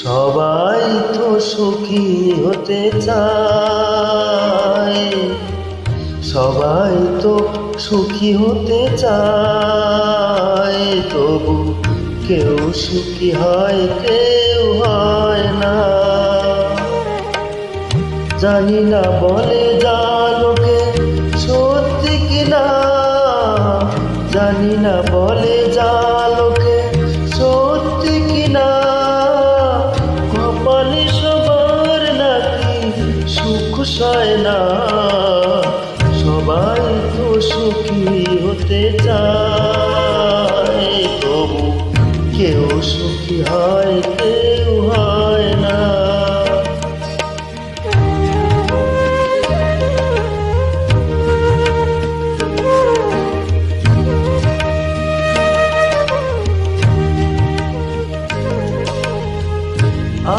সবাই তো সুখী হতে চায়, সবাই তো সুখী হতে চায়, তবু কেউ সুখী হয় কেউ হয় না। জানি না বলে যা লোকে সত্যি কিনা, জানি না বলে যা লোকে সত্যি কিনা, কপালে সবার নাকি সুখ সয় না। সবাই তো সুখী হতে চায়, তবু কেউ সুখী হয় কেউ হয় না।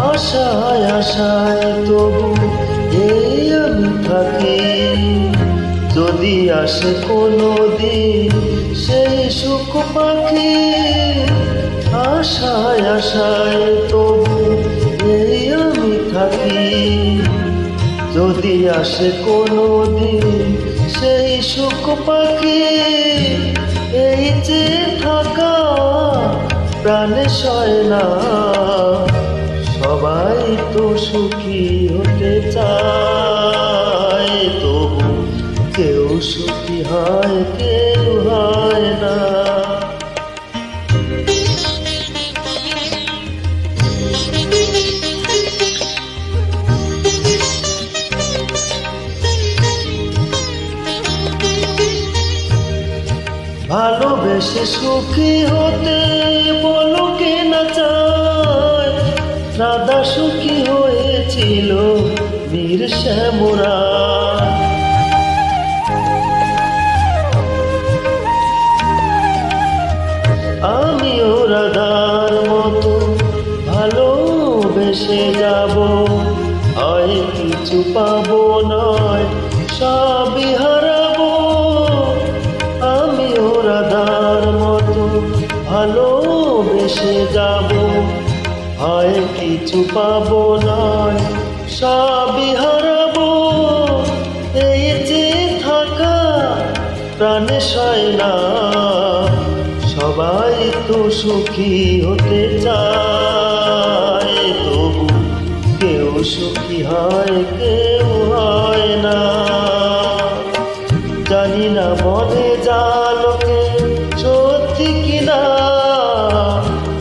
আশায় আশায় তবু এই আমি থাকি, যদি আসে কোনো দিন সেই সুখ পাখি। আশায় আশায় তবু এই আমি থাকি, যদি আসে কোনো দিন সেই সুখ পাখি। এই যে থাকা প্রাণে সয় না, সবাই তো সুখী হতে চায়, তবু কেউ সুখী হয় কেউ হয় না। ভালোবেসে সুখী হতে বলো কে না চায়, রাধা সুখী হয়েছিল বীর শ্যামরায়। আমিও রাধার মতো ভালোবেসে যাব, হয় কিছু পাবো নয় সবই হারাবো। আমিও রাধার মতো ভালোবেসে যাব, হয় কিছু পাবো নয় সবই হারাবো। এই যে থাকা প্রাণে সয় না, সবাই তো সুখী হতে চায়, তবু কেউ সুখী হয় কেউ হয় না। জানি না মনে যা লোকে সত্যি কিনা,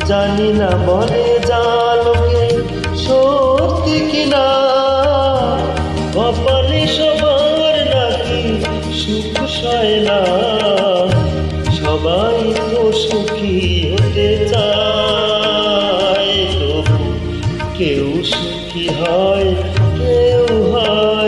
জানি না মনে যা লোকে সত্যি কিনা, কপালে সবার নাকি সুখ সয় না। সবাই তো সুখী হতে চায়, তবু কেউ সুখী হয় কেউ হয়